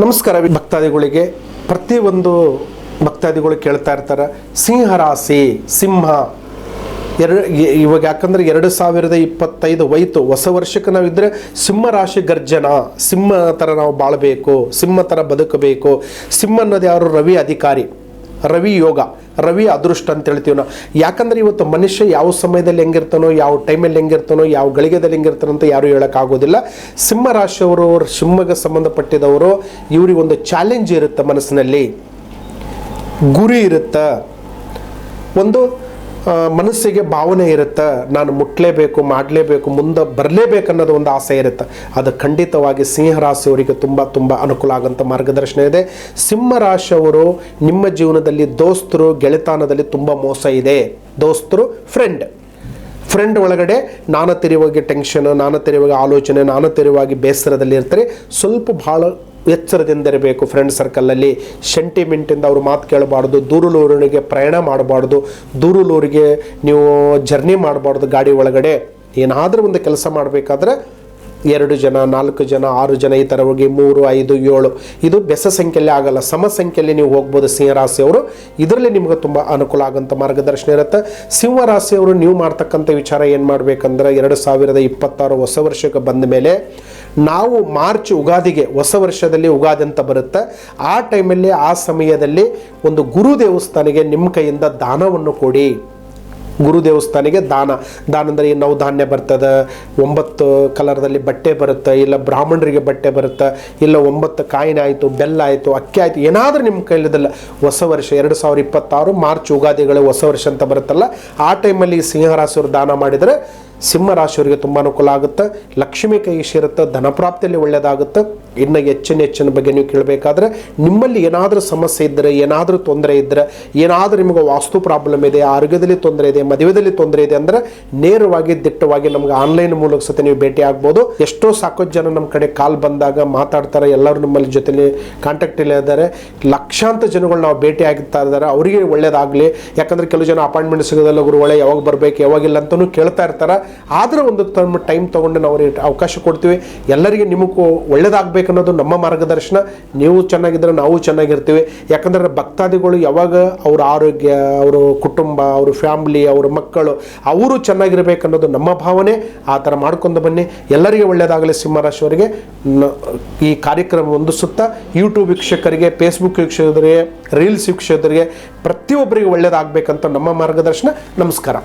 ನಮಸ್ಕಾರ ಭಕ್ತಾದಿಗಳಿಗೆ. ಪ್ರತಿಯೊಂದು ಭಕ್ತಾದಿಗಳು ಕೇಳ್ತಾ ಇರ್ತಾರೆ ಸಿಂಹರಾಶಿ ಸಿಂಹ ಇವಾಗ ಯಾಕಂದ್ರೆ 2025 ಹೋಯ್ತು, ಹೊಸ ವರ್ಷಕ್ಕೆ ನಾವಿದ್ರೆ ಸಿಂಹ ರಾಶಿ ಗರ್ಜನ, ಸಿಂಹ ಥರ ನಾವು ಬಾಳಬೇಕು, ಸಿಂಹ ಥರ ಬದುಕಬೇಕು. ಸಿಂಹ ಅನ್ನೋದು ಯಾರು? ರವಿ ಅಧಿಕಾರಿ, ರವಿ ಯೋಗ, ರವಿ ಅದೃಷ್ಟ ಅಂತ ಹೇಳ್ತೀವಿ ನಾವು. ಯಾಕಂದ್ರೆ ಇವತ್ತು ಮನುಷ್ಯ ಯಾವ ಸಮಯದಲ್ಲಿ ಹೆಂಗಿರ್ತಾನೋ, ಯಾವ ಟೈಮಲ್ಲಿ ಹೆಂಗಿರ್ತಾನೋ, ಯಾವ ಗಳಿಗೆದಲ್ಲಿ ಹೆಂಗಿರ್ತಾನೋ ಅಂತ ಯಾರು ಹೇಳೋಕ್ಕಾಗೋದಿಲ್ಲ. ಸಿಂಹ ರಾಶಿಯವರು, ಸಿಂಹಗೆ ಸಂಬಂಧಪಟ್ಟಿದವರು, ಇವ್ರಿಗೆ ಒಂದು ಚಾಲೆಂಜ್ ಇರುತ್ತೆ, ಮನಸ್ಸಿನಲ್ಲಿ ಗುರಿ ಇರುತ್ತೆ, ಒಂದು ಮನಸ್ಸಿಗೆ ಭಾವನೆ ಇರುತ್ತೆ, ನಾನು ಮುಟ್ಲೇಬೇಕು, ಮಾಡಲೇಬೇಕು, ಮುಂದೆ ಬರಲೇಬೇಕು ಅನ್ನೋದು ಒಂದು ಆಸೆ ಇರುತ್ತೆ. ಅದು ಖಂಡಿತವಾಗಿ ಸಿಂಹರಾಶಿಯವರಿಗೆ ತುಂಬ ಅನುಕೂಲ ಆಗೋಂಥ ಮಾರ್ಗದರ್ಶನ ಇದೆ. ಸಿಂಹರಾಶಿಯವರು ನಿಮ್ಮ ಜೀವನದಲ್ಲಿ ದೋಸ್ತರು, ಗೆಳೆತನದಲ್ಲಿ ತುಂಬ ಮೋಸ ಇದೆ. ದೋಸ್ತರು, ಫ್ರೆಂಡ್ ಒಳಗಡೆ ನಾನಾ ತೆರವಾಗಿ ಟೆನ್ಷನ್, ನಾನಾ ತೆರವಾಗಿ ಆಲೋಚನೆ, ನಾನಾ ತೆರವಾಗಿ ಬೇಸರದಲ್ಲಿ ಇರ್ತಾರೆ. ಸ್ವಲ್ಪ ಭಾಳ ಎಚ್ಚರದಿಂದಿರಬೇಕು. ಫ್ರೆಂಡ್ ಸರ್ಕಲಲ್ಲಿ ಸೆಂಟಿಮೆಂಟಿಂದ ಅವ್ರ ಮಾತು ಕೇಳಬಾರ್ದು, ದೂರಲೂರಿಗೆ ಪ್ರಯಾಣ ಮಾಡಬಾರ್ದು, ದೂರಲೂರಿಗೆ ನೀವು ಜರ್ನಿ ಮಾಡಬಾರ್ದು. ಗಾಡಿ ಒಳಗಡೆ ಏನಾದರೂ ಒಂದು ಕೆಲಸ ಮಾಡಬೇಕಾದ್ರೆ 2 ಜನ, 4 ಜನ, 6 ಜನ ಈ ಥರ ಹೋಗಿ 3, 5, 7 ಇದು ಬೆಸ ಸಂಖ್ಯೆಯಲ್ಲಿ ಆಗಲ್ಲ, ಸಮ ಸಂಖ್ಯೆಯಲ್ಲಿ ನೀವು ಹೋಗ್ಬೋದು. ಸಿಂಹರಾಶಿಯವರು ಇದರಲ್ಲಿ ನಿಮ್ಗೆ ತುಂಬ ಅನುಕೂಲ ಆಗೋಂಥ ಮಾರ್ಗದರ್ಶನ ಇರುತ್ತೆ. ಸಿಂಹರಾಶಿಯವರು ನೀವು ಮಾಡ್ತಕ್ಕಂಥ ವಿಚಾರ ಏನು ಮಾಡಬೇಕಂದ್ರೆ 2026 ಹೊಸ ವರ್ಷಕ್ಕೆ ಬಂದ ಮೇಲೆ ನಾವು ಮಾರ್ಚ್ ಯುಗಾದಿಗೆ, ಹೊಸ ವರ್ಷದಲ್ಲಿ ಯುಗಾದಿ ಅಂತ ಬರುತ್ತೆ, ಆ ಟೈಮಲ್ಲಿ ಆ ಸಮಯದಲ್ಲಿ ಒಂದು ಗುರು ದೇವಸ್ಥಾನಿಗೆ ನಿಮ್ಮ ಕೈಯಿಂದ ದಾನವನ್ನು ಕೊಡಿ. ಗುರು ದೇವಸ್ಥಾನಿಗೆ ದಾನ ಅಂದರೆ ನವಧಾನ್ಯ ಬರ್ತದೆ, 9 ಕಲರ್ದಲ್ಲಿ ಬಟ್ಟೆ ಬರುತ್ತೆ, ಇಲ್ಲ ಬ್ರಾಹ್ಮಣರಿಗೆ ಬಟ್ಟೆ ಬರುತ್ತೆ, ಇಲ್ಲ 9 ಕಾಯಿನ ಆಯಿತು, ಬೆಲ್ಲ ಆಯಿತು, ಅಕ್ಕಿ ಆಯಿತು, ಏನಾದರೂ ನಿಮ್ಮ ಕೈಲಿದಲ್ಲ. ಹೊಸ ವರ್ಷ 2026 ಮಾರ್ಚ್ ಯುಗಾದಿಗಳು ಹೊಸ ವರ್ಷ ಅಂತ ಬರುತ್ತಲ್ಲ, ಆ ಟೈಮಲ್ಲಿ ಸಿಂಹರಾಶಿಯವರು ದಾನ ಮಾಡಿದರೆ ಸಿಂಹರಾಶಿಯವರಿಗೆ ತುಂಬ ಅನುಕೂಲ ಆಗುತ್ತೆ. ಲಕ್ಷ್ಮಿ ಕೈ ಸೇರುತ್ತೆ, ಧನಪ್ರಾಪ್ತಿಯಲ್ಲಿ ಒಳ್ಳೆಯದಾಗುತ್ತೆ. ಇನ್ನು ಹೆಚ್ಚಿನ ಬಗ್ಗೆ ನೀವು ಕೇಳಬೇಕಾದ್ರೆ, ನಿಮ್ಮಲ್ಲಿ ಏನಾದರೂ ಸಮಸ್ಯೆ ಇದ್ದರೆ, ಏನಾದರೂ ತೊಂದರೆ ಇದ್ದರೆ, ಏನಾದರೂ ನಿಮಗೆ ವಾಸ್ತು ಪ್ರಾಬ್ಲಮ್ ಇದೆ, ಆರೋಗ್ಯದಲ್ಲಿ ತೊಂದರೆ ಇದೆ, ಮದುವೆಯಲ್ಲಿ ತೊಂದರೆ ಇದೆ ಅಂದರೆ ನೇರವಾಗಿ ದಿಟ್ಟವಾಗಿ ನಮ್ಗೆ ಆನ್ಲೈನ್ ಮೂಲಕ ಸಹ ನೀವು ಭೇಟಿ ಆಗ್ಬೋದು. ಎಷ್ಟೋ ಸಾಕಷ್ಟು ಜನ ನಮ್ಮ ಕಡೆ ಕಾಲ್ ಬಂದಾಗ ಮಾತಾಡ್ತಾರೆ, ಎಲ್ಲರೂ ನಮ್ಮಲ್ಲಿ ಜೊತೆಲಿ ಕಾಂಟ್ಯಾಕ್ಟಲ್ಲಿ ಇದ್ದಾರೆ. ಲಕ್ಷಾಂತರ ಜನಗಳು ನಾವು ಭೇಟಿ ಆಗ್ತಾ ಇದ್ದಾರೆ. ಅವರಿಗೆ ಒಳ್ಳೇದಾಗಲಿ. ಯಾಕಂದರೆ ಕೆಲವು ಜನ ಅಪಾಯಿಂಟ್ಮೆಂಟ್ ಸಿಗೋದಲ್ಲ, ಗುರುಗಳೇ ಯಾವಾಗ ಬರಬೇಕು, ಯಾವಾಗಿಲ್ಲ ಅಂತಲೂ ಕೇಳ್ತಾ ಇರ್ತಾರೆ. ಆದರೆ ಒಂದು ಟೈಮ್ ತೊಗೊಂಡು ನಾವು ಅವ್ರಿಗೆ ಅವಕಾಶ ಕೊಡ್ತೀವಿ. ಎಲ್ಲರಿಗೆ ನಿಮಗೂ ಒಳ್ಳೇದಾಗಬೇಕು ಅನ್ನೋದು ನಮ್ಮ ಮಾರ್ಗದರ್ಶನ. ನೀವು ಚೆನ್ನಾಗಿದ್ದರೆ ನಾವು ಚೆನ್ನಾಗಿರ್ತೀವಿ. ಯಾಕಂದರೆ ಭಕ್ತಾದಿಗಳು ಯಾವಾಗ ಅವ್ರ ಆರೋಗ್ಯ, ಅವರ ಕುಟುಂಬ, ಅವ್ರ ಫ್ಯಾಮಿಲಿ, ಅವ್ರ ಮಕ್ಕಳು ಅವರು ಚೆನ್ನಾಗಿರ್ಬೇಕು ಅನ್ನೋದು ನಮ್ಮ ಭಾವನೆ. ಆ ಥರ ಮಾಡ್ಕೊಂಡು ಬನ್ನಿ. ಎಲ್ಲರಿಗೆ ಒಳ್ಳೆಯದಾಗಲಿ. ಸಿಂಹರಾಶಿಯವರಿಗೆ ಈ ಕಾರ್ಯಕ್ರಮ ಒಂದು ಸುತ್ತ ಯೂಟ್ಯೂಬ್ ವೀಕ್ಷಕರಿಗೆ, ಫೇಸ್ಬುಕ್ ವೀಕ್ಷಕರಿಗೆ, ರೀಲ್ಸ್ ವೀಕ್ಷಕರಿಗೆ ಪ್ರತಿಯೊಬ್ಬರಿಗೆ ಒಳ್ಳೆಯದಾಗಬೇಕಂತ ನಮ್ಮ ಮಾರ್ಗದರ್ಶನ. ನಮಸ್ಕಾರ.